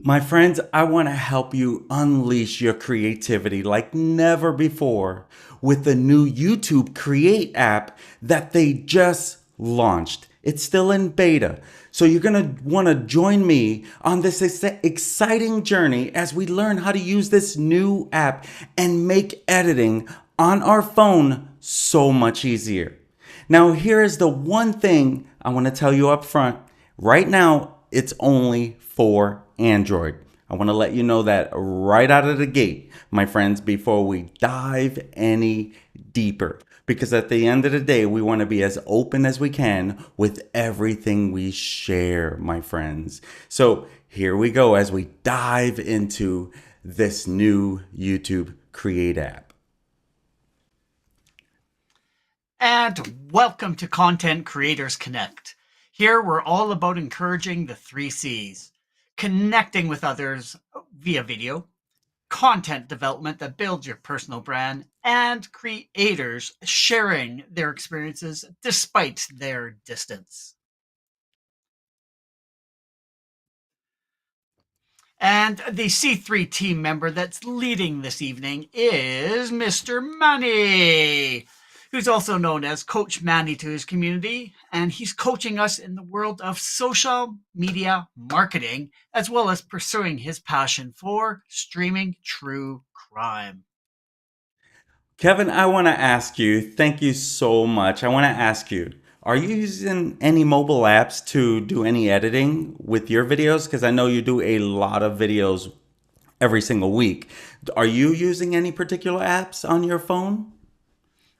My friends, I want to help you unleash your creativity like never before with the new YouTube Create app that they just launched. It's still in beta. So you're going to want to join me on this exciting journey as we learn how to use this new app and make editing on our phone so much easier. Now, here is the one thing I want to tell you up front. Right now, it's only for Android. I want to let you know that right out of the gate, my friends, before we dive any deeper. Because at the end of the day, we want to be as open as we can with everything we share, my friends. So here we go as we dive into this new YouTube Create app. And welcome to Content Creators Connect. Here we're all about encouraging the three C's: connecting with others via video, content development that builds your personal brand, and creators sharing their experiences despite their distance. And the C3 team member that's leading this evening is Mr. Manny, who's also known as Coach Manny to his community. And he's coaching us in the world of social media marketing, as well as pursuing his passion for streaming true crime. Kevin, I want to ask you, thank you so much. I want to ask you, are you using any mobile apps to do any editing with your videos? Because I know you do a lot of videos every single week. Are you using any particular apps on your phone?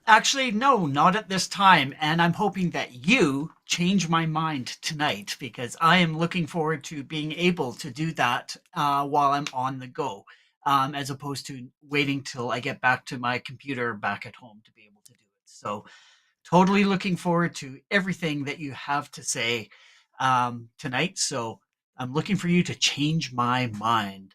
Actually, no, not at this time. And I'm hoping that you change my mind tonight because I am looking forward to being able to do that while I'm on the go, as opposed to waiting till I get back to my computer back at home to be able to do it. So, totally looking forward to everything that you have to say tonight. So, I'm looking for you to change my mind.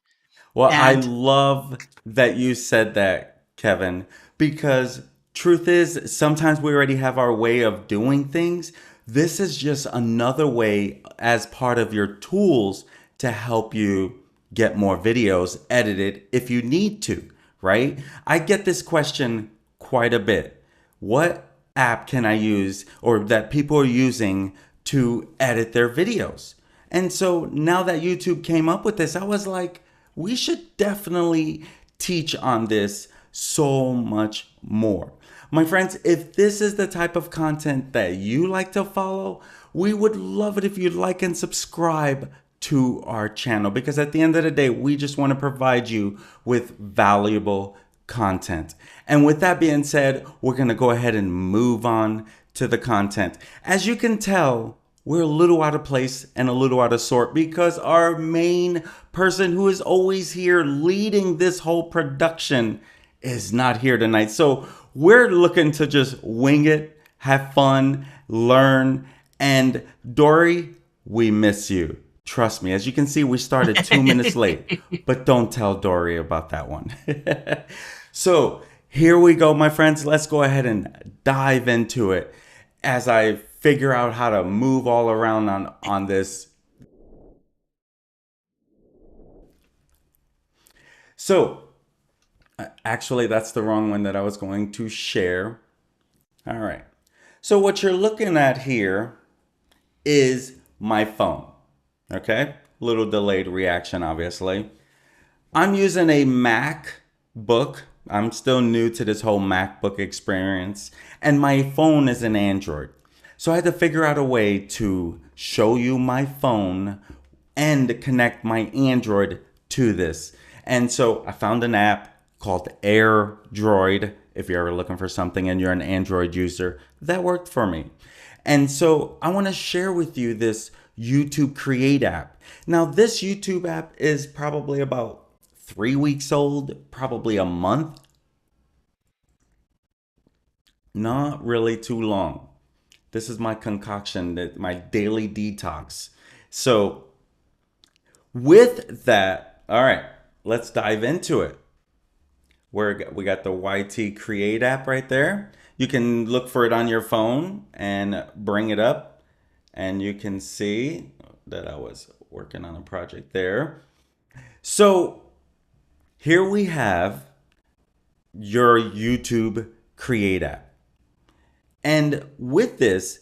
Well, I And love that you said that, Kevin, because truth is, sometimes we already have our way of doing things. This is just another way as part of your tools to help you get more videos edited if you need to, right? I get this question quite a bit. What app can I use or that people are using to edit their videos? And so now that YouTube came up with this, I was like, we should definitely teach on this so much more. My friends, if this is the type of content that you like to follow, we would love it if you'd like and subscribe to our channel because at the end of the day, we just want to provide you with valuable content. And with that being said, we're going to go ahead and move on to the content. As you can tell, we're a little out of place and a little out of sort because our main person who is always here leading this whole production is not here tonight. So we're looking to just wing it, have fun, learn. And Dory, we miss you. Trust me. As you can see, we started 2 minutes late, but don't tell Dory about that one. So here we go, my friends. Let's go ahead and dive into it as I figure out how to move all around on this. So actually, that's the wrong one that I was going to share. All right. So what you're looking at here is my phone. Okay. Little delayed reaction, obviously. I'm using a MacBook. I'm still new to this whole MacBook experience, and my phone is an Android. So I had to figure out a way to show you my phone and connect my Android to this. And so I found an app called AirDroid. If you're ever looking for something and you're an Android user, that worked for me. And so I want to share with you this YouTube Create app. Now, this YouTube app is probably about 3 weeks old, probably a month. Not really too long. This is my concoction, my daily detox. So, with that, all right, let's dive into it. We got the YT Create app right there. You can look for it on your phone and bring it up, and you can see that I was working on a project there. So here we have your YouTube Create app. And with this,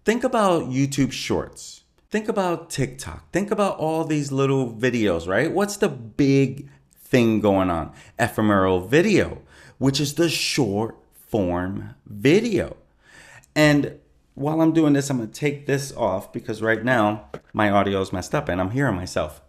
think about YouTube Shorts. Think about TikTok. Think about all these little videos, right? What's the big thing going on? Ephemeral video, which is the short form video. And while I'm doing this, I'm going to take this off because right now my audio is messed up and I'm hearing myself.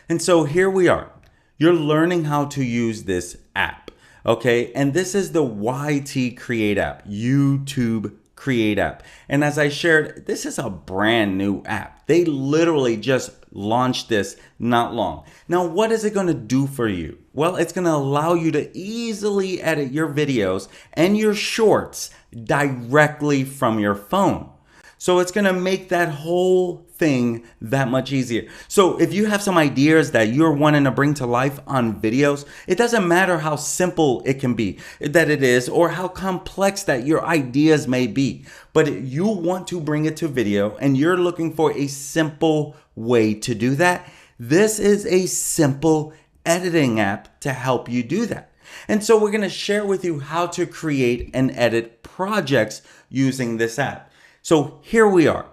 And so here we are. You're learning how to use this app, okay? And this is the YT Create app, YouTube Create app. And as I shared, this is a brand new app. They literally just launched this not long. Now, what is it going to do for you? Well, it's going to allow you to easily edit your videos and your shorts directly from your phone. So it's going to make that whole thing that much easier. So if you have some ideas that you're wanting to bring to life on videos, it doesn't matter how simple it can be that it is or how complex that your ideas may be, but you want to bring it to video and you're looking for a simple way to do that. This is a simple editing app to help you do that. And so we're going to share with you how to create and edit projects using this app. So here we are.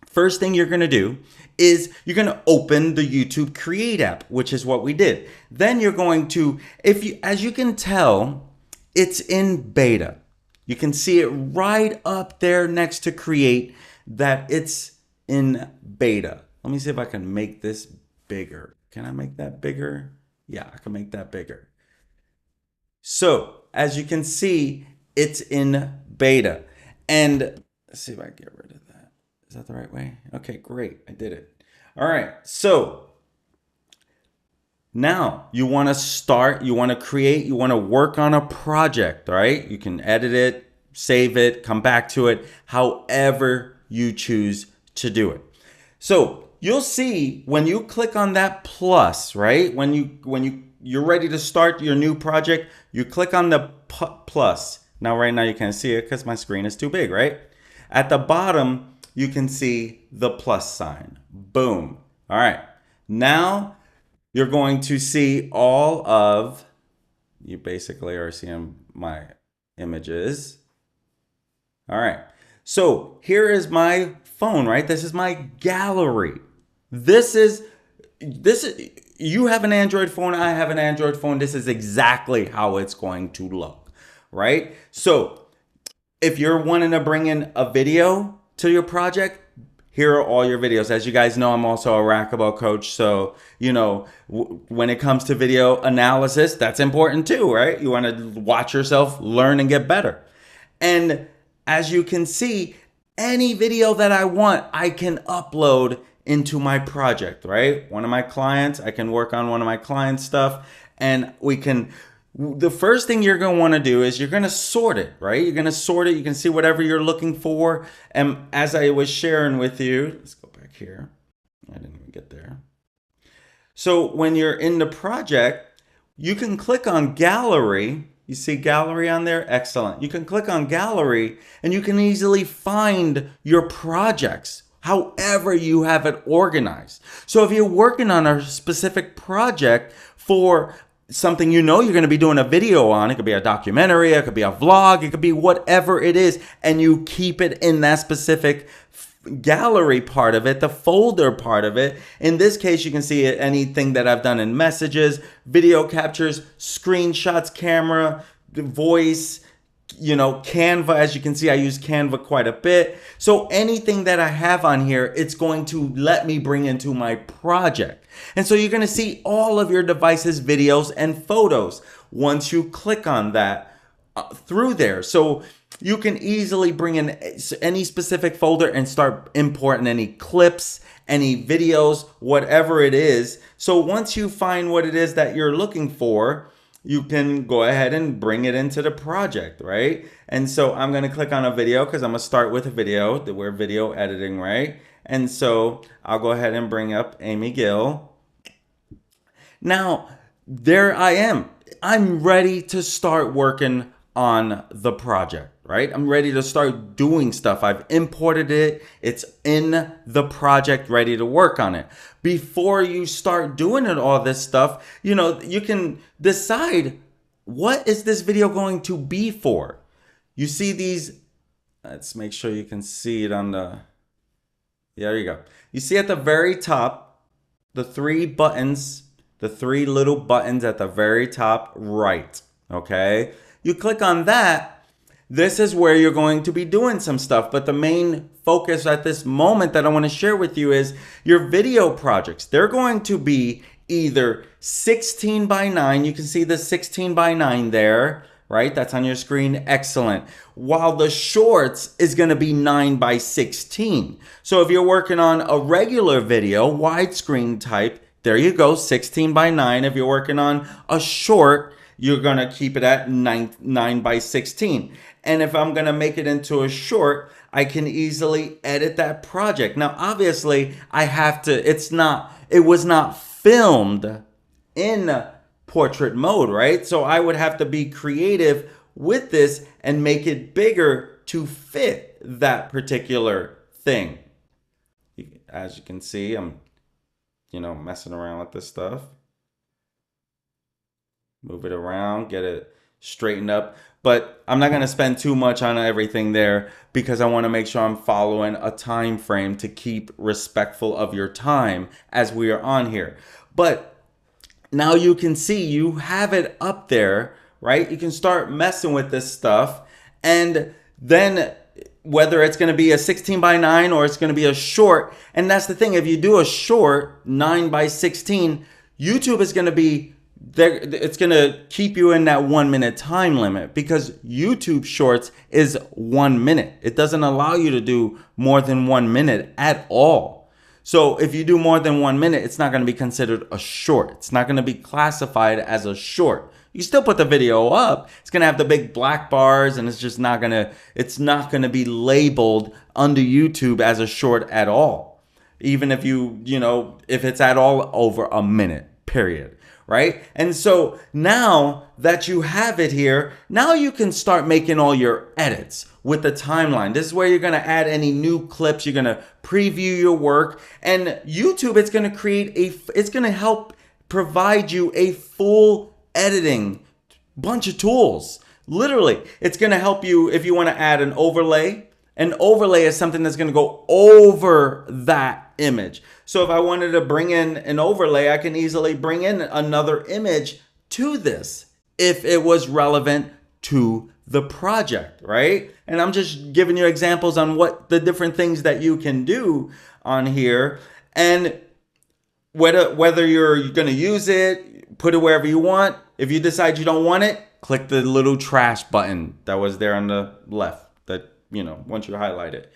First thing you're going to do is you're going to open the YouTube Create app, which is what we did. Then you're going to, as you can tell, it's in beta. You can see it right up there next to Create that it's in beta. Let me see if I can make this bigger. Can I make that bigger? Yeah, I can make that bigger. So as you can see, it's in beta. And let's see if I can get rid of that. Is that the right way? Okay, great. I did it. All right. So now you want to start, you want to create, you want to work on a project, right? You can edit it, save it, come back to it, however you choose to do it. So you'll see when you click on that plus, right? When you're ready to start your new project, you click on the plus. Now, right now you can't see it because my screen is too big, right? At the bottom, you can see the plus sign. Boom. All right. Now you're going to see all of, you basically are seeing my images. All right. So here is my phone, right? This is my gallery. This is, you have an Android phone. I have an Android phone. This is exactly how it's going to look, right? So if you're wanting to bring in a video to your project, here are all your videos. As you guys know, I'm also a racquetball coach. So, you know, when it comes to video analysis, that's important too, right? You want to watch yourself, learn and get better. And as you can see, any video that I want, I can upload into my project, right? One of my clients, I can work on one of my clients' stuff and we can. The first thing you're going to want to do is you're going to sort it, right? You're going to sort it. You can see whatever you're looking for. And as I was sharing with you, let's go back here. I didn't even get there. So when you're in the project, you can click on gallery. You see gallery on there? Excellent. You can click on gallery and you can easily find your projects, however you have it organized. So if you're working on a specific project for something you know you're going to be doing a video on, it could be a documentary, it could be a vlog, it could be whatever it is, and you keep it in that specific gallery part of it, the folder part of it. In this case, you can see anything that I've done in messages, video captures, screenshots, camera, voice, you know, Canva. As you can see, I use Canva quite a bit. So anything that I have on here, it's going to let me bring into my project. And so you're going to see all of your devices, videos, and photos once you click on that through there. So you can easily bring in any specific folder and start importing any clips, any videos, whatever it is. So once you find what it is that you're looking for, you can go ahead and bring it into the project, right? And so I'm going to click on a video because I'm going to start with a video. We're video editing, right? And so I'll go ahead and bring up Amy Gill. Now, there I am. I'm ready to start working on the project, right? I'm ready to start doing stuff. I've imported it. It's in the project, ready to work on it. Before you start doing all this stuff, you can decide, what is this video going to be for? You see these, let's make sure you can see it on the, there you go. You see at the very top, the three buttons, the three little buttons at the very top right, okay? You click on that. This is where you're going to be doing some stuff, but the main focus at this moment that I want to share with you is your video projects. They're going to be either 16 by 9. You can see the 16 by 9 there, right? That's on your screen. Excellent. While the shorts is going to be 9 by 16. So if you're working on a regular video, widescreen type, there you go, 16 by 9. If you're working on a short, you're going to keep it at 9 by 16. And if I'm going to make it into a short, I can easily edit that project. Now, obviously, I have to, it was not filmed in portrait mode, right? So I would have to be creative with this and make it bigger to fit that particular thing. As you can see, I'm, messing around with this stuff. Move it around, get it straightened up. But I'm not going to spend too much on everything there because I want to make sure I'm following a time frame to keep respectful of your time as we are on here. But now you can see you have it up there, right? You can start messing with this stuff. And then whether it's going to be a 16 by 9 or it's going to be a short. And that's the thing. If you do a short 9 by 16, YouTube is going to be it's going to keep you in that 1 minute time limit because YouTube Shorts is 1 minute. It doesn't allow you to do more than 1 minute at all. So if you do more than 1 minute, it's not going to be considered a short. It's not going to be classified as a short. You still put the video up. It's going to have the big black bars and it's not going to be labeled under YouTube as a short at all. Even if if it's at all over a minute, period. Right? And so now that you have it here, now you can start making all your edits with the timeline. This is where you're going to add any new clips. You're going to preview your work. And YouTube, it's going to help provide you a full editing bunch of tools. Literally, it's going to help you if you want to add an overlay. An overlay is something that's going to go over that image. So if I wanted to bring in an overlay, I can easily bring in another image to this if it was relevant to the project, right? And I'm just giving you examples on what the different things that you can do on here. And whether you're going to use it, put it wherever you want. If you decide you don't want it, click the little trash button that was there on the left. Once you highlight it.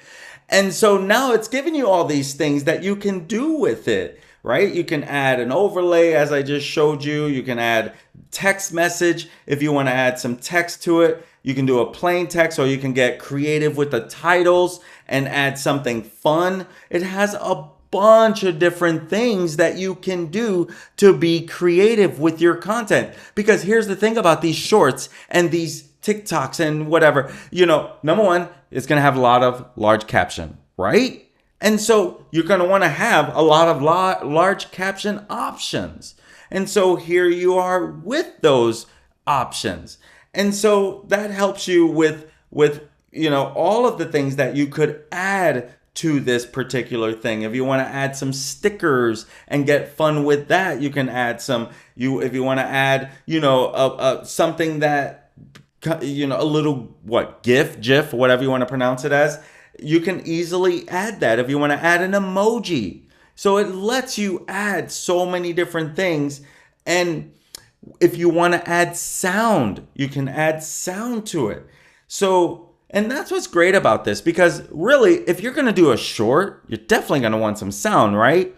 And so now it's giving you all these things that you can do with it, right? You can add an overlay as I just showed you. You can add text message if you want to add some text to it. You can do a plain text or you can get creative with the titles and add something fun. It has a bunch of different things that you can do to be creative with your content. Because here's the thing about these shorts and these TikToks and whatever, number one, it's going to have a lot of large caption, right? And so you're going to want to have a lot of large caption options. And so here you are with those options. And so that helps you with all of the things that you could add to this particular thing. If you want to add some stickers and get fun with that, you can add some. If you want to add, something that a little GIF, whatever you want to pronounce it as, you can easily add that. If you want to add an emoji, so it lets you add so many different things. And if you want to add sound, you can add sound to it. So, and that's what's great about this, because really, if you're going to do a short, you're definitely going to want some sound, right?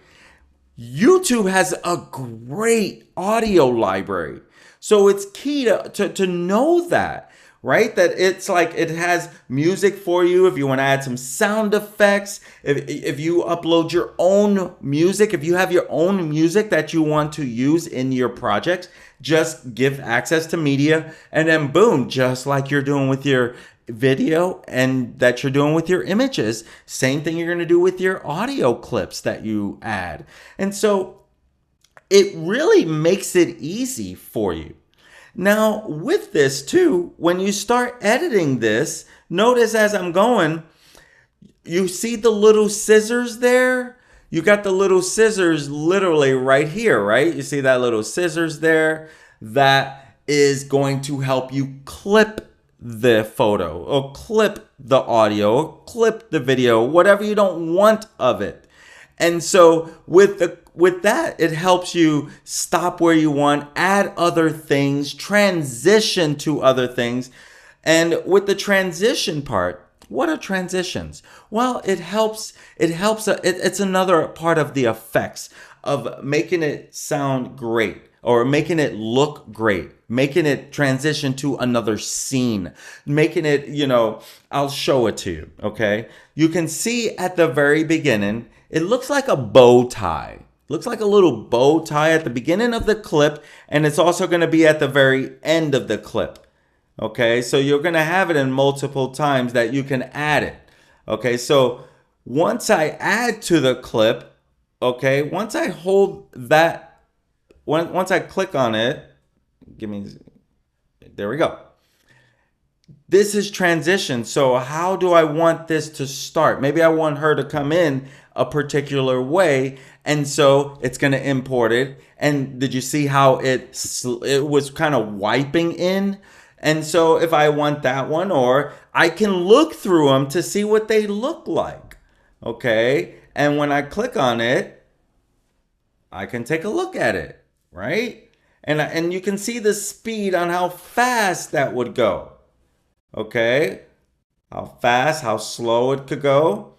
YouTube has a great audio library. So it's key to know that, right? That it's like it has music for you if you want to add some sound effects. If you upload your own music, if you have your own music that you want to use in your projects, just give access to media, and then boom, just like you're doing with your video and that you're doing with your images, same thing you're going to do with your audio clips that you add. And so it really makes it easy for you. Now, with this too, when you start editing this, notice as I'm going, you see the little scissors there? You got the little scissors literally right here, right? You see that little scissors there? That is going to help you clip the photo or clip the audio or clip the video, whatever you don't want of it. And so with that, it helps you stop where you want, add other things, transition to other things. And with the transition part, what are transitions? Well, it's another part of the effects of making it sound great or making it look great, making it transition to another scene, making it, I'll show it to you, okay? You can see at the very beginning, it looks like a bow tie. Looks like a little bow tie at the beginning of the clip, and it's also going to be at the very end of the clip. Okay, so you're going to have it in multiple times that you can add it. Okay, so once I add to the clip, okay, once I hold that, once I click on it, there we go. This is transition. So how do I want this to start? Maybe I want her to come in a particular way, and so it's going to import it. And did you see how it was kind of wiping in? And so if I want that one, or I can look through them to see what they look like. Okay, and when I click on it, I can take a look at it, right? And you can see the speed on how fast that would go. Okay, how fast, how slow it could go,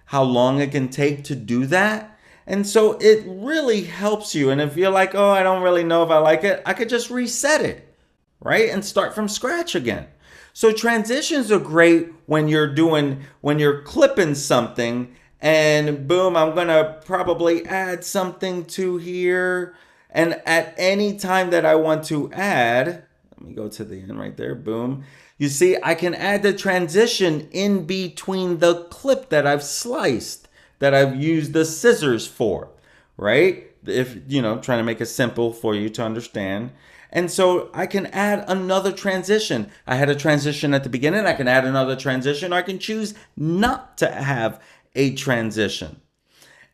how long it can take to do that. And so it really helps you. And if you're like, oh, I don't really know if I like it, I could just reset it, right? And start from scratch again. So transitions are great when you're clipping something and boom, I'm gonna probably add something to here. And at any time that I want to add, let me go to the end right there, boom. You see, I can add the transition in between the clip that I've sliced, that I've used the scissors for, right? If, trying to make it simple for you to understand. And so I can add another transition. I had a transition at the beginning. I can add another transition, or I can choose not to have a transition.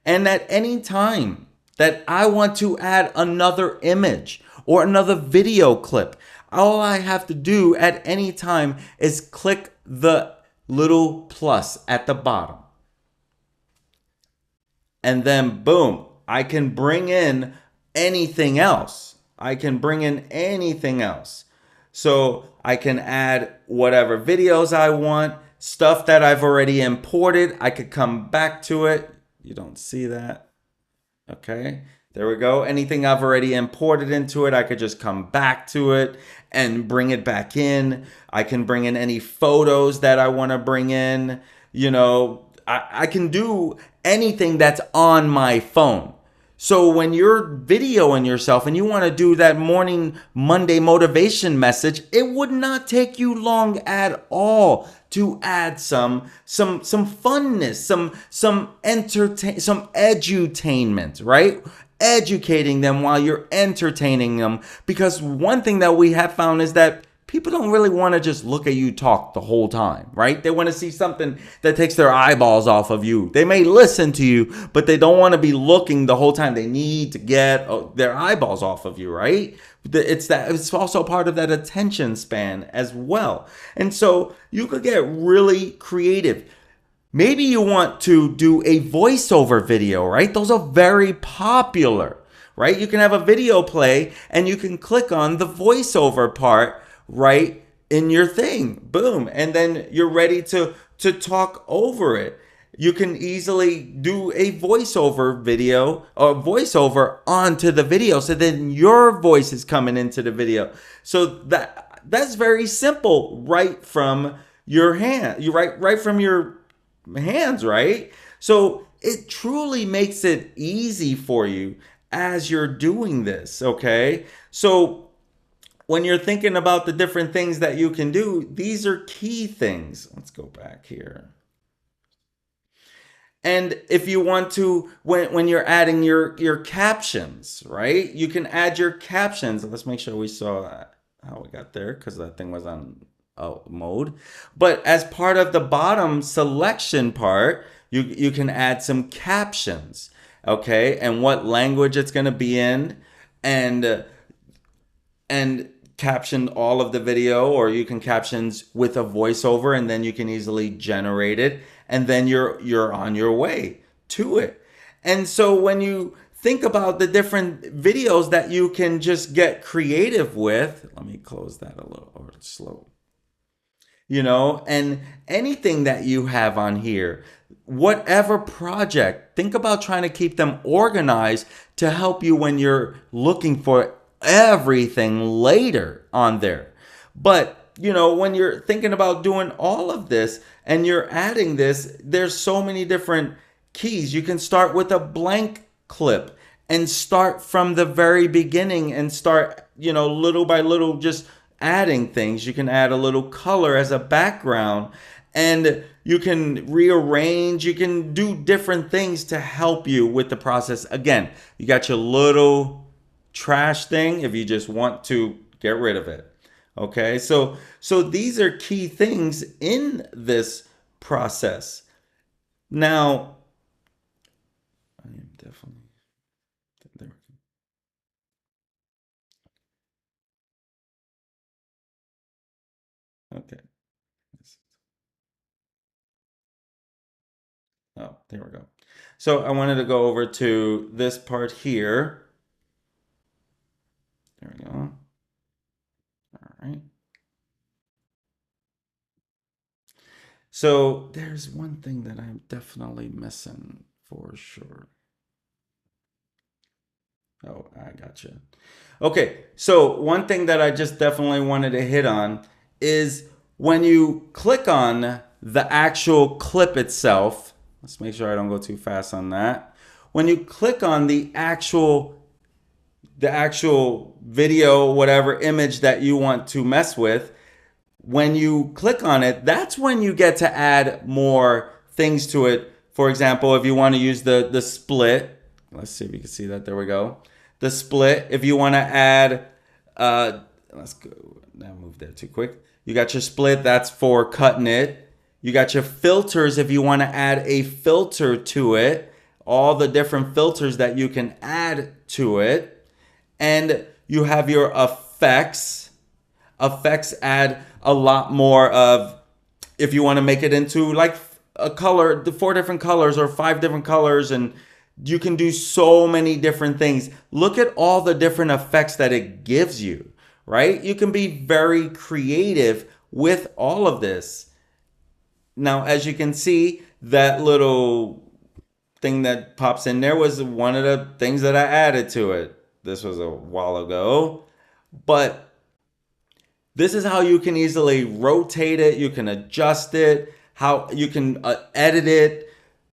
And at any time that I want to add another image or another video clip, all I have to do at any time is click the little plus at the bottom. And then boom, I can bring in anything else. So I can add whatever videos I want, stuff that I've already imported. I could come back to it. You don't see that. Okay, there we go. Anything I've already imported into it, I could just come back to it and bring it back in. I can bring in any photos that I want to bring in. I can do anything that's on my phone. So when you're videoing yourself and you want to do that morning Monday motivation message, it would not take you long at all to add some funness, some edutainment, right? Educating them while you're entertaining them. Because one thing that we have found is that people don't really want to just look at you talk the whole time, right? They want to see something that takes their eyeballs off of you. They may listen to you, but they don't want to be looking the whole time. They need to get their eyeballs off of you, right? It's also part of that attention span as well. And so you could get really creative. Maybe you want to do a voiceover video, right? Those are very popular, right? You can have a video play and you can click on the voiceover part right in your thing. Boom. And then you're ready to talk over it. You can easily do a voiceover video or voiceover onto the video. So then your voice is coming into the video. So That's very simple, right from your hand. You right from your hands, right? So it truly makes it easy for you as you're doing this, okay? So when you're thinking about the different things that you can do, these are key things. Let's go back here. And if you want to, when you're adding your captions, right? You can add your captions. Let's make sure we saw how we got there because that thing was on mode. But as part of the bottom selection part, you can add some captions, okay? And what language it's going to be in, and and caption all of the video, or you can captions with a voiceover, and then you can easily generate it, and then you're on your way to it. And so when you think about the different videos that you can just get creative with, let me close that a little or slow, and anything that you have on here, whatever project, think about trying to keep them organized to help you when you're looking for everything later on there. But when you're thinking about doing all of this and you're adding this, there's so many different keys. You can start with a blank clip and start from the very beginning and start, little by little, just adding things. You can add a little color as a background, and you can rearrange. You can do different things to help you with the process. Again, you got your little trash thing if you just want to get rid of it. Okay, so these are key things in this process. Now, I am definitely there. Okay. Oh, there we go. So I wanted to go over to this part here. There we go. All right. So there's one thing that I'm definitely missing for sure. Oh, I gotcha. Okay, so one thing that I just definitely wanted to hit on is when you click on the actual clip itself. Let's make sure I don't go too fast on that. When you click on the actual video, whatever image that you want to mess with, when you click on it, that's when you get to add more things to it. For example, if you want to use the split, let's see if you can see that. There we go. The split. If you want to add, let's go. I moved there too quick. You got your split. That's for cutting it. You got your filters. If you want to add a filter to it, all the different filters that you can add to it, and you have your effects. Effects add a lot more of, if you want to make it into like a color, the 4 different colors or 5 different colors, and you can do so many different things. Look at all the different effects that it gives you, right? You can be very creative with all of this. Now, as you can see, that little thing that pops in there was one of the things that I added to it. This was a while ago, but this is how you can easily rotate it. You can adjust it, how you can edit it.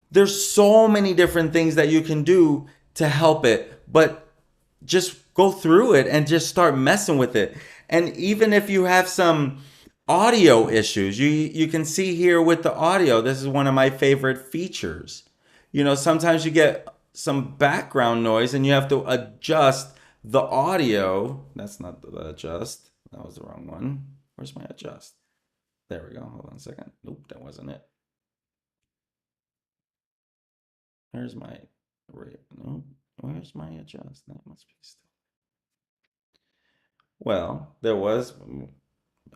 There's so many different things that you can do to help it, but just go through it and just start messing with it. And even if you have some audio issues, you can see here with the audio, this is one of my favorite features. Sometimes you get some background noise and you have to adjust the audio. That's not the adjust. That was the wrong one. Where's my adjust? There we go. Hold on a second. Nope, that wasn't it. Where's my rate? Nope. Where's my adjust? That must be still. Well, there was.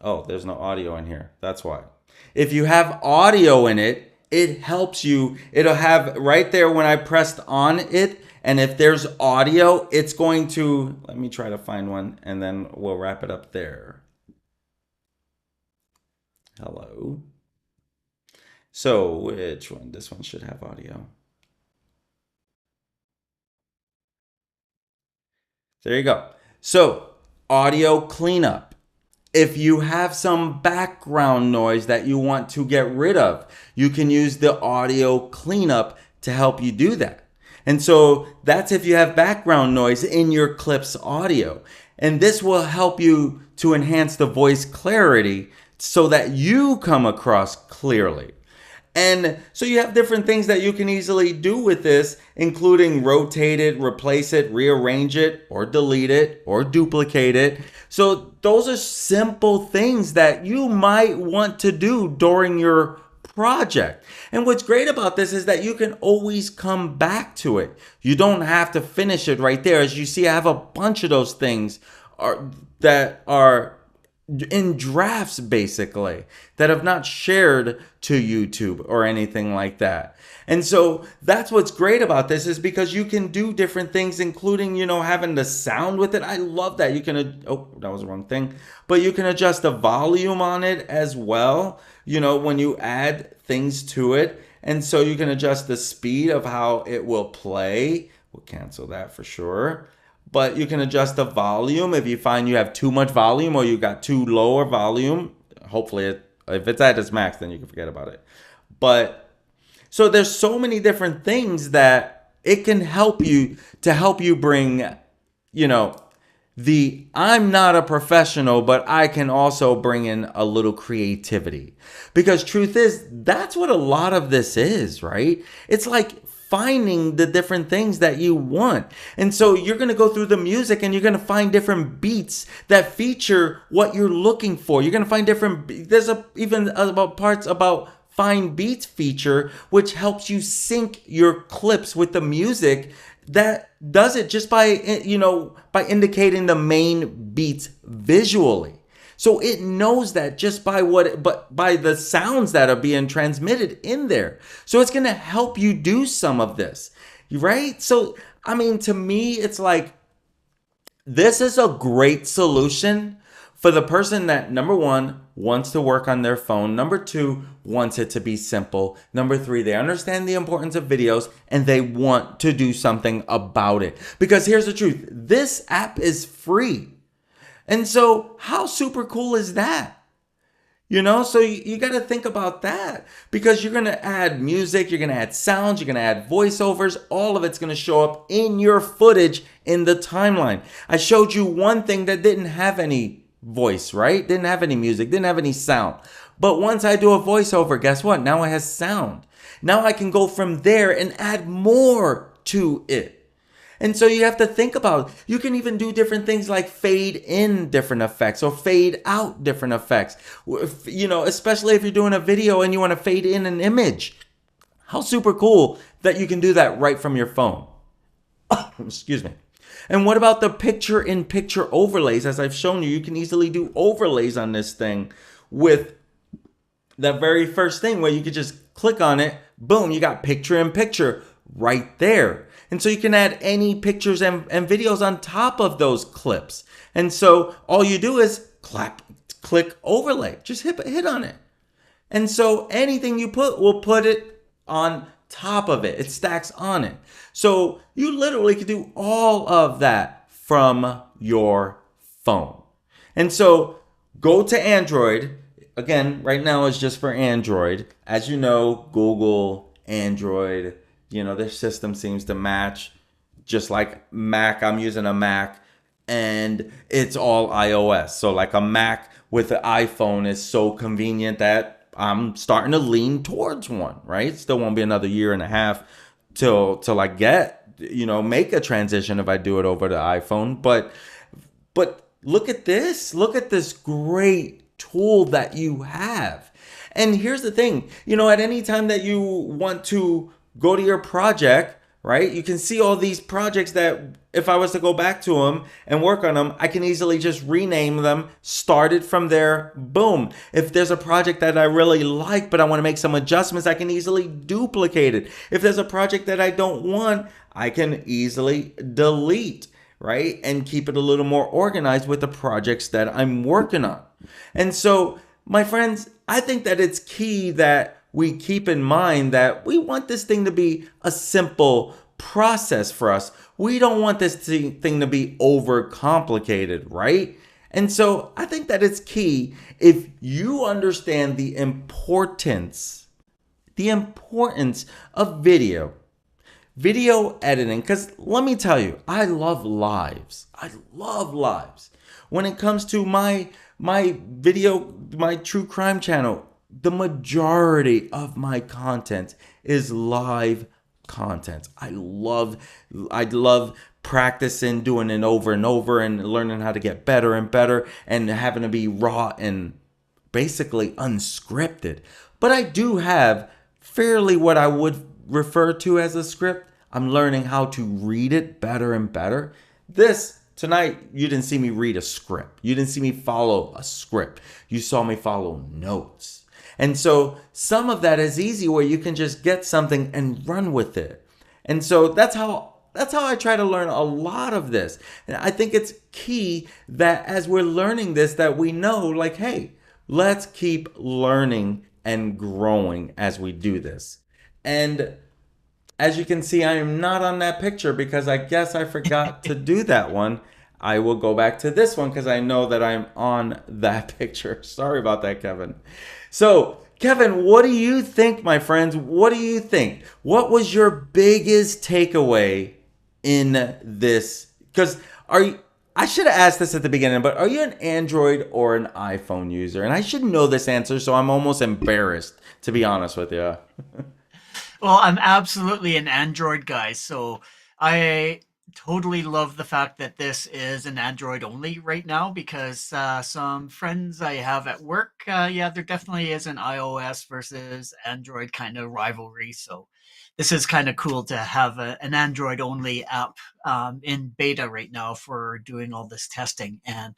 Oh, there's no audio in here. That's why. If you have audio in it, it helps you. It'll have right there when I pressed on it. And if there's audio, it's going to. Let me try to find one and then we'll wrap it up there. Hello. So which one? This one should have audio. There you go. So audio cleanup. If you have some background noise that you want to get rid of, you can use the audio cleanup to help you do that. And so that's if you have background noise in your clip's audio. And this will help you to enhance the voice clarity so that you come across clearly. And so you have different things that you can easily do with this, including rotate it, replace it, rearrange it, or delete it, or duplicate it. So those are simple things that you might want to do during your project. And what's great about this is that you can always come back to it. You don't have to finish it right there. As you see, I have a bunch of those things that are in drafts, basically, that have not shared to YouTube or anything like that. And so that's what's great about this, is because you can do different things, including, having the sound with it. I love that. You can, oh, that was the wrong thing, but you can adjust the volume on it as well, when you add things to it. And so you can adjust the speed of how it will play. We'll cancel that for sure. But you can adjust the volume if you find you have too much volume or you got too lower volume. Hopefully, if it's at its max, then you can forget about it. But so there's so many different things that it can help you bring, I'm not a professional, but I can also bring in a little creativity. Because truth is, that's what a lot of this is, right? It's like finding the different things that you want. And so you're going to go through the music and you're going to find different beats that feature what you're looking for. You're going to find different, there's even about parts about find beats feature, which helps you sync your clips with the music, that does it just by, by indicating the main beats visually. So it knows that just by by the sounds that are being transmitted in there. So it's going to help you do some of this, right? So, I mean, to me, it's like, this is a great solution for the person that, number one, wants to work on their phone. Number two, wants it to be simple. Number three, they understand the importance of videos and they want to do something about it. Because here's the truth. This app is free. And so how super cool is that? So you got to think about that, because you're going to add music, you're going to add sounds, you're going to add voiceovers. All of it's going to show up in your footage in the timeline. I showed you one thing that didn't have any voice, right? Didn't have any music, didn't have any sound. But once I do a voiceover, guess what? Now it has sound. Now I can go from there and add more to it. And so you have to think about, you can even do different things like fade in different effects or fade out different effects. Especially if you're doing a video and you want to fade in an image. How super cool that you can do that right from your phone. Excuse me. And what about the picture-in-picture overlays? As I've shown you, you can easily do overlays on this thing with the very first thing where you could just click on it. Boom, you got picture-in-picture right there. And so you can add any pictures and videos on top of those clips. And so all you do is click overlay. Just hit on it. And so anything you put, will put it on top of it. It stacks on it. So you literally can do all of that from your phone. And so go to Android. Again, right now it's just for Android. As you know, Google, Android, their system seems to match. Just like Mac, I'm using a Mac and it's all iOS. So like a Mac with an iPhone is so convenient that I'm starting to lean towards one, right? Still won't be another year and a half till I get, make a transition if I do it over to iPhone. But look at this. Look at this great tool that you have. And here's the thing, at any time that you want to go to your project, right? You can see all these projects that if I was to go back to them and work on them, I can easily just rename them, start it from there, boom. If there's a project that I really like, but I want to make some adjustments, I can easily duplicate it. If there's a project that I don't want, I can easily delete, right? And keep it a little more organized with the projects that I'm working on. And so, my friends, I think that it's key that we keep in mind that we want this thing to be a simple process for us. We don't want this thing to be overcomplicated, right? And so I think that it's key if you understand the importance of video editing. Because let me tell you, I love lives. I love lives. When it comes to my true crime channel, the majority of my content is live content. I love practicing, doing it over and over, and learning how to get better and better, and having to be raw and basically unscripted. But I do have fairly what I would refer to as a script. I'm learning how to read it better and better. This tonight, you didn't see me read a script. You didn't see me follow a script. You saw me follow notes. And so some of that is easy where you can just get something and run with it. And so that's how I try to learn a lot of this. And I think it's key that as we're learning this, that we know, like, hey, let's keep learning and growing as we do this. And as you can see, I am not on that picture because I guess I forgot to do that one. I will go back to this one because I know that I'm on that picture. Sorry about that, Kevin. So, Kevin, what do you think, my friends? What do you think? What was your biggest takeaway in this? Because I should have asked this at the beginning, but are you an Android or an iPhone user? And I should know this answer, so I'm almost embarrassed, to be honest with you. Well, I'm absolutely an Android guy, so I totally love the fact that this is an Android only right now because some friends I have at work, yeah, there definitely is an iOS versus Android kind of rivalry. So this is kind of cool to have an Android only app in beta right now for doing all this testing. And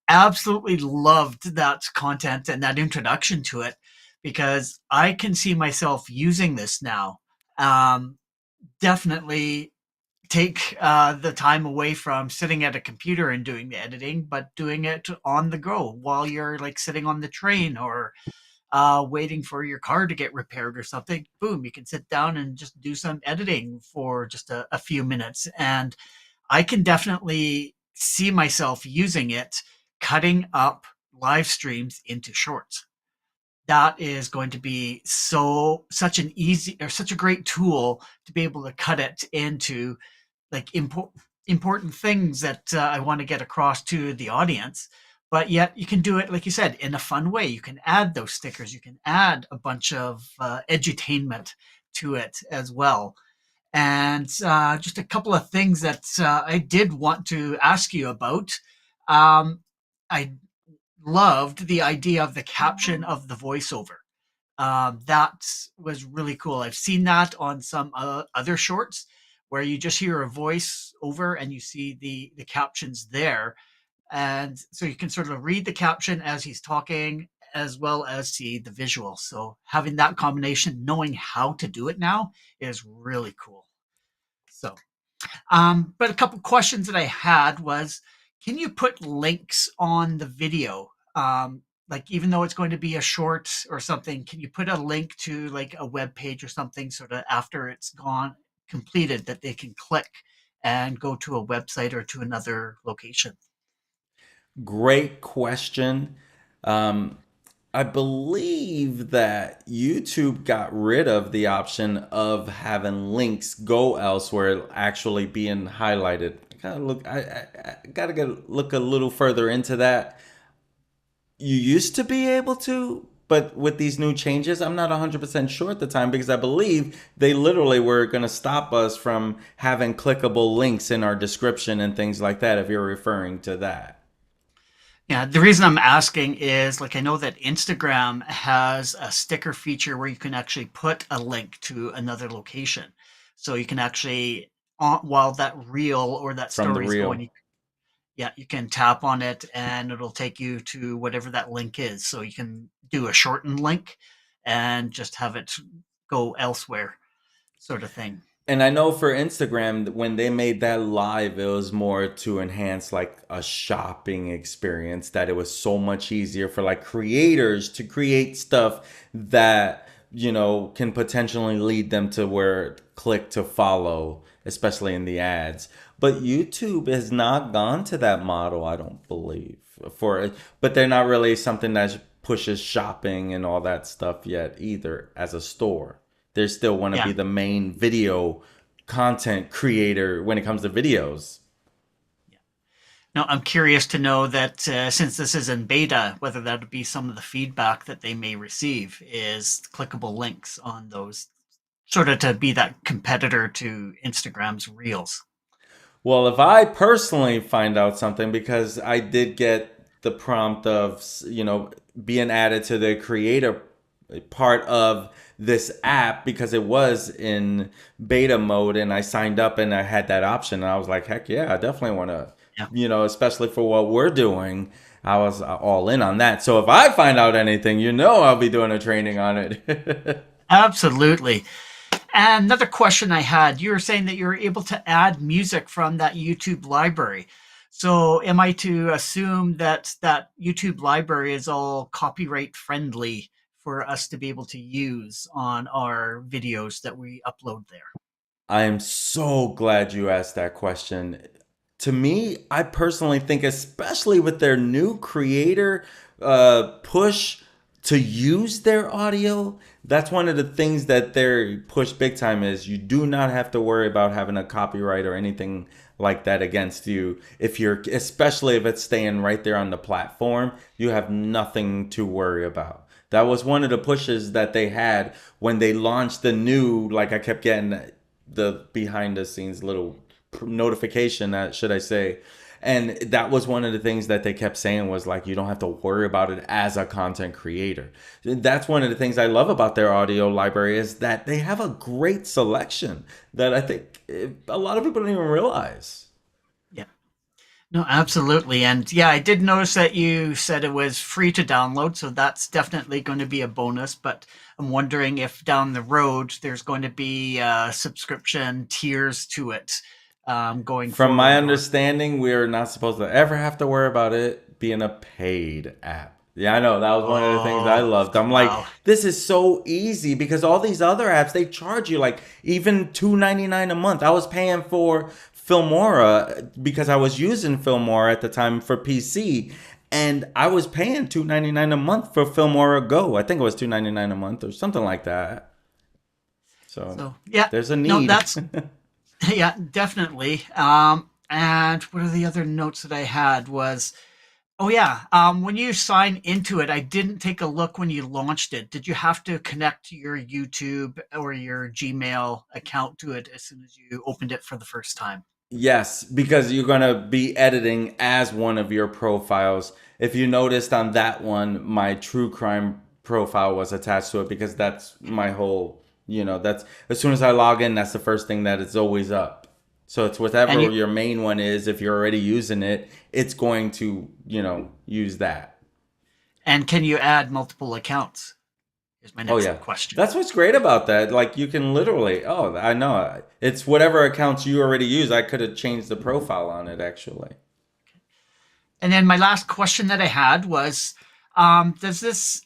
absolutely loved that content and that introduction to it because I can see myself using this now. Um, Definitely take the time away from sitting at a computer and doing the editing, but doing it on the go while you're like sitting on the train or waiting for your car to get repaired or something. Boom, you can sit down and just do some editing for just a few minutes. And I can definitely see myself using it, cutting up live streams into shorts. That is going to be such an easy or such a great tool to be able to cut it into like important things that I want to get across to the audience. But yet you can do it, like you said, in a fun way. You can add those stickers. You can add a bunch of edutainment to it as well. And just a couple of things that I did want to ask you about. I loved the idea of the caption of the voiceover. That was really cool. I've seen that on some other shorts where you just hear a voice over and you see the captions there. And so you can sort of read the caption as he's talking as well as see the visual. So having that combination, knowing how to do it now is really cool. So but a couple questions that I had was, can you put links on the video? Like even though it's going to be a short or something, can you put a link to like a web page or something sort of after it's gone completed that they can click and go to a website or to another location? Great question. Um, I believe that YouTube got rid of the option of having links go elsewhere actually being highlighted. I gotta look a little further into that. You used to be able to, but with these new changes, I'm not 100% sure at the time because I believe they literally were going to stop us from having clickable links in our description and things like that if you're referring to that. Yeah, the reason I'm asking is like I know that Instagram has a sticker feature where you can actually put a link to another location. So you can actually, while that reel or that From the story is real. going, yeah, you can tap on it and it'll take you to whatever that link is. So you can do a shortened link and just have it go elsewhere, sort of thing. And I know for Instagram, when they made that live, it was more to enhance like a shopping experience, that it was so much easier for like creators to create stuff that, can potentially lead them to where click to follow, especially in the ads. But YouTube has not gone to that model, I don't believe. for it, but they're not really something that pushes shopping and all that stuff yet either as a store. They still want to Yeah. be the main video content creator when it comes to videos. Now, I'm curious to know that since this is in beta, whether that would be some of the feedback that they may receive is clickable links on those, sort of to be that competitor to Instagram's Reels. Well, if I personally find out something, because I did get the prompt of, being added to the creator part of this app because it was in beta mode and I signed up and I had that option. And I was like, heck yeah, I definitely want to, Yeah. especially for what we're doing. I was all in on that. So if I find out anything, I'll be doing a training on it. Absolutely. And another question I had, you were saying that you're able to add music from that YouTube library. So am I to assume that that YouTube library is all copyright friendly for us to be able to use on our videos that we upload there? I am so glad you asked that question. To me, I personally think, especially with their new creator push to use their audio, that's one of the things that they're push big time is you do not have to worry about having a copyright or anything like that against you. If you're, especially if it's staying right there on the platform, you have nothing to worry about. That was one of the pushes that they had when they launched the new, like I kept getting the behind the scenes little notification, that should I say. And that was one of the things that they kept saying was like, you don't have to worry about it as a content creator. That's one of the things I love about their audio library is that they have a great selection that I think a lot of people don't even realize. Yeah. No, absolutely. And yeah, I did notice that you said it was free to download, so that's definitely going to be a bonus. But I'm wondering if down the road there's going to be subscription tiers to it going From my forward. Or understanding, we are not supposed to ever have to worry about it being a paid app. Yeah, I know. That was one of the things I oh, loved. I'm like, wow. this is so easy because all these other apps, they charge you like even $2.99 a month. I was paying for Filmora because I was using Filmora at the time for PC. And I was paying $2.99 a month for Filmora Go. I think it was $2.99 a month or something like that. So So yeah, there's a no, need. that's yeah, definitely. And what are the other notes that I had was, oh yeah, when you sign into it, I didn't take a look when you launched it. Did you have to connect your YouTube or your Gmail account to it as soon as you opened it for the first time? Yes, because you're going to be editing as one of your profiles. If you noticed on that one, my true crime profile was attached to it because that's my whole, that's as soon as I log in, that's the first thing that is always up. So it's And whatever you your main one is. If you're already using it, it's going to, use that. and can you add multiple accounts? Is my Oh next yeah. question. That's what's great about that. Like you can literally, oh, I know. It's whatever accounts you already use. I could have changed the profile on it actually. And then my last question that I had was, does this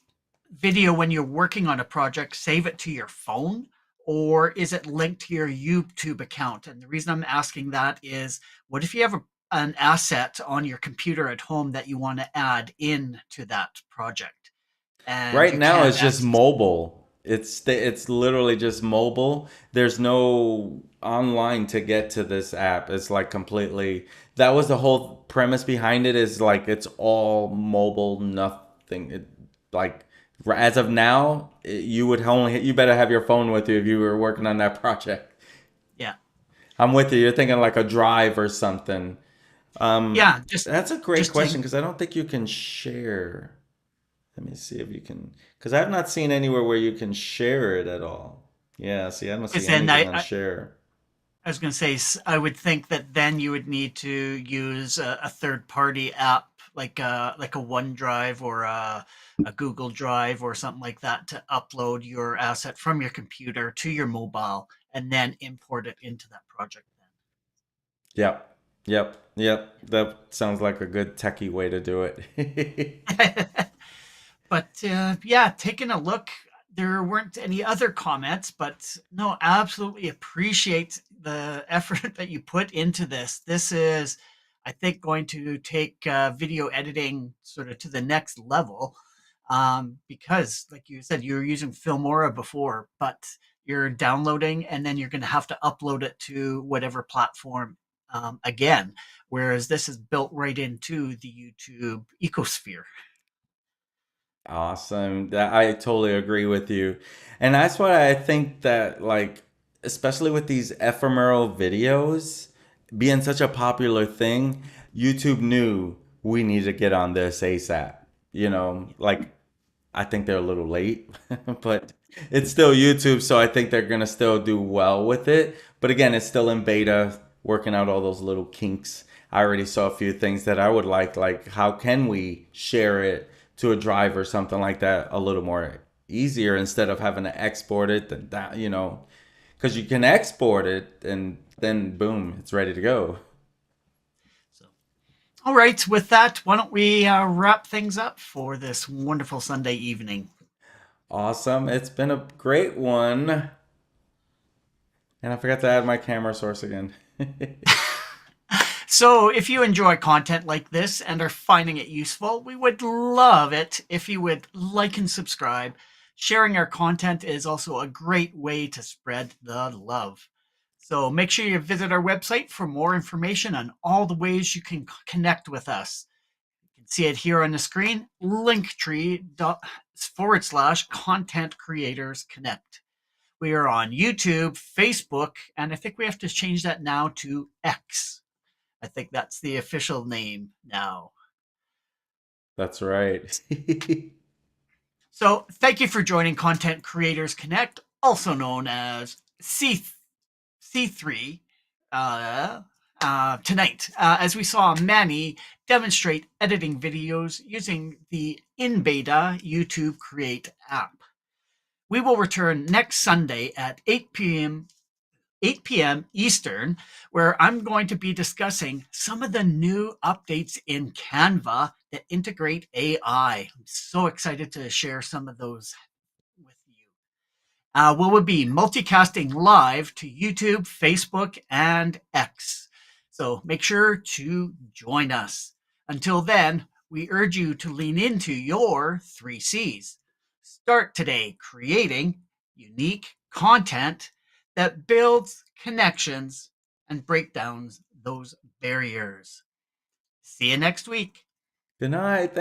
video, when you're working on a project, save it to your phone, or is it linked to your YouTube account? And the reason I'm asking that is, what if you have an asset on your computer at home that you want to add in to that project and Right you now can't it's just access? mobile. It's literally just mobile. There's no online to get to this app. It's like completely, that was the whole premise behind it, is like it's all mobile, nothing. Like as of now, you better have your phone with you if you were working on that project. Yeah, I'm with you. You're thinking like a drive or something. yeah, just That's a great just question to, because I don't think you can share. Let me see if you can, because I've not seen anywhere where you can share it at all. Yeah, see, I don't because see then anything on share. I was going to say, I would think that then you would need to use a third party app like a OneDrive or a Google Drive or something like that to upload your asset from your computer to your mobile and then import it into that project Yep, yep. That sounds like a good techie way to do it. then. But yeah, taking a look, there weren't any other comments, but no, absolutely appreciate the effort that you put into this. This is I think going to take video editing sort of to the next level, because, like you said, you were using Filmora before, but you're downloading and then you're going to have to upload it to whatever platform again. Whereas this is built right into the YouTube ecosphere. Awesome. That I totally agree with you. And that's why I think that like especially with these ephemeral videos being such a popular thing, YouTube knew we need to get on this ASAP. Like I think they're a little late, but it's still YouTube, so I think they're gonna still do well with it. But again, it's still in beta, working out all those little kinks. I already saw a few things that I would like how can we share it to a drive or something like that a little more easier instead of having to export it and that, because you can export it and then boom, it's ready to go. So, all right, with that, why don't we wrap things up for this wonderful Sunday evening? Awesome. It's been a great one. And I forgot to add my camera source again. So, if you enjoy content like this and are finding it useful, we would love it if you would like and subscribe. Sharing our content is also a great way to spread the love. So, make sure you visit our website for more information on all the ways you can connect with us. You can see it here on the screen, linktree./content creators connect. We are on YouTube, Facebook, and I think we have to change that now to X. I think that's the official name now. That's right. So thank you for joining Content Creators Connect, also known as C3, tonight, as we saw Manny demonstrate editing videos using the in beta YouTube Create app. We will return next Sunday at 8 p.m. Eastern, where I'm going to be discussing some of the new updates in Canva that integrate AI. I'm so excited to share some of those with you. We will be multicasting live to YouTube, Facebook, and X. So make sure to join us. Until then, we urge you to lean into your 3 C's. Start today creating unique content that builds connections and break down those barriers. See you next week. Good night.